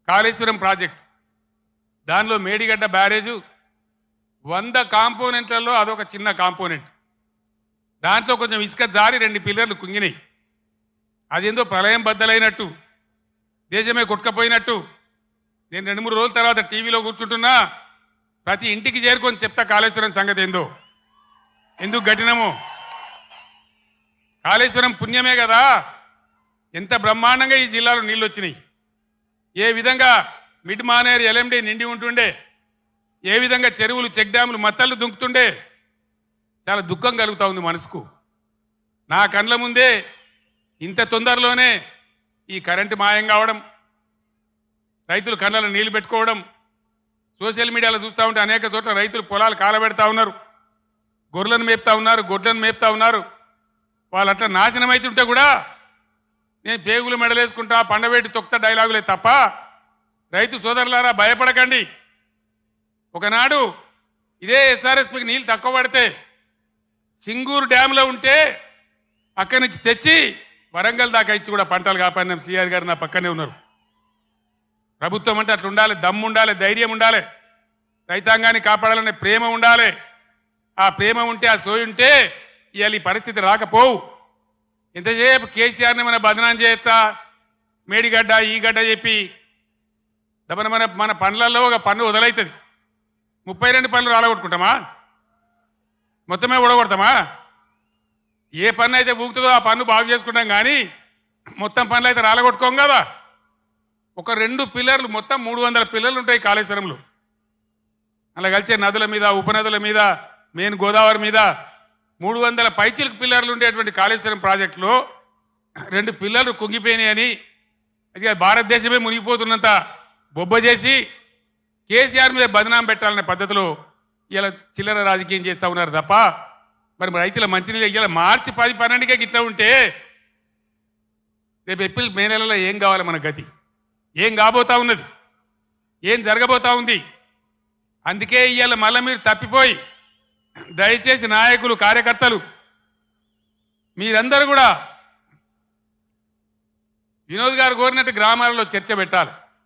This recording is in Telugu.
కాళేశ్వరం ప్రాజెక్ట్ దానిలో మేడిగడ్డ బ్యారేజు 100 కాంపోనెంట్లలో అదొక చిన్న కాంపోనెంట్. దాంట్లో కొంచెం ఇసుక జారి 2 పిల్లర్లు కుంగినాయి. అదేందో ప్రళయం బద్దలైనట్టు దేశమే కొట్టుకపోయినట్టు నేను 2-3 రోజుల తర్వాత టీవీలో కూర్చుంటున్నా. ప్రతి ఇంటికి చేరుకొని చెప్తా కాళేశ్వరం సంగతి ఏందో, ఎందుకు గట్టినమో. కాళేశ్వరం పుణ్యమే కదా ఎంత బ్రహ్మాండంగా ఈ జిల్లాలో నీళ్ళు వచ్చినాయి. ఏ విధంగా మిడ్ మానేరు ఎల్ఎండి నిండి ఉంటుండే, ఏ విధంగా చెరువులు చెక్ డ్యాములు మత్తళ్ళు దుంకుతుండే. చాలా దుఃఖం కలుగుతూ ఉంది మనసుకు. నా కండ్ల ముందే ఇంత తొందరలోనే ఈ కరెంటు మాయం కావడం, రైతులు కళ్ళలో నీళ్లు పెట్టుకోవడం, సోషల్ మీడియాలో చూస్తూ ఉంటే అనేక చోట్ల రైతులు పొలాలు కాలబెడతా ఉన్నారు, గొర్రెలను మేపుతా ఉన్నారు, గొడ్లను మేపుతా ఉన్నారు. వాళ్ళు అట్లా నాశనం అవుతుంటే కూడా నేను పేగులు మెడలేసుకుంటా పండవేటి తొక్త డైలాగులే తప్ప రైతు సోదరులారా భయపడకండి. ఒకనాడు ఇదే ఎస్ఆర్ఎస్పీకి నీళ్ళు తక్కువ పడితే సింగూరు డ్యాంలో ఉంటే అక్కడి నుంచి తెచ్చి వరంగల్ దాకా ఇచ్చి కూడా పంటలు కాపాడినాం. సిఆర్ గారు నా పక్కనే ఉన్నారు. ప్రభుత్వం అంటే అట్లా ఉండాలి, దమ్ము ఉండాలి, ధైర్యం ఉండాలి, రైతాంగాన్ని కాపాడాలనే ప్రేమ ఉండాలి. ఆ ప్రేమ ఉంటే, ఆ సోయి ఉంటే ఇవాళ ఈ పరిస్థితి రాకపోవు. ఎంతసేపు కేసీఆర్ని మన బదనాం చేయొచ్చా, మేడిగడ్డ ఈ గడ్డ చెప్పి దమన మన పనులలో ఒక పన్ను వదలవుతుంది. 32 పనులు రాలగొట్టుకుంటామా, మొత్తమే ఊడగొడతామా? ఏ పన్ను అయితే ఊగుతుందో ఆ పన్ను బాగు చేసుకుంటాం, కానీ మొత్తం పనులు అయితే రాలగొట్టుకోం కదా. ఒక 2 పిల్లర్లు మొత్తం 300 పిల్లర్లు ఉంటాయి కాళేశ్వరంలో. అలా కలిసే నదుల మీద, ఉపనదుల మీద, మెయిన్ గోదావరి మీద 300 పైచిలకు పిల్లర్లు ఉండేటువంటి కాళేశ్వరం ప్రాజెక్టులో 2 పిల్లర్లు కుంగిపోయినాయని అది భారతదేశమే మునిగిపోతున్నంత బొబ్బ చేసి కేసీఆర్ మీద బదనాం పెట్టాలనే పద్ధతిలో ఇలా చిల్లర రాజకీయం చేస్తూ ఉన్నారు తప్ప మరి రైతుల మంచినీళ్ళు ఇలా మార్చి 10-12కే ఇట్లా ఉంటే రేపు ఏప్రిల్ మే నెలలో ఏం కావాలి మన గతి? ఏం కాబోతా ఉన్నది? ఏం జరగబోతా ఉంది? అందుకే ఇవాళ మళ్ళీ మీరు తప్పిపోయి దయచేసి నాయకులు, కార్యకర్తలు మీరందరూ కూడా వినోద్ గారు కోరినట్టు గ్రామాలలో చర్చ పెట్టాలి.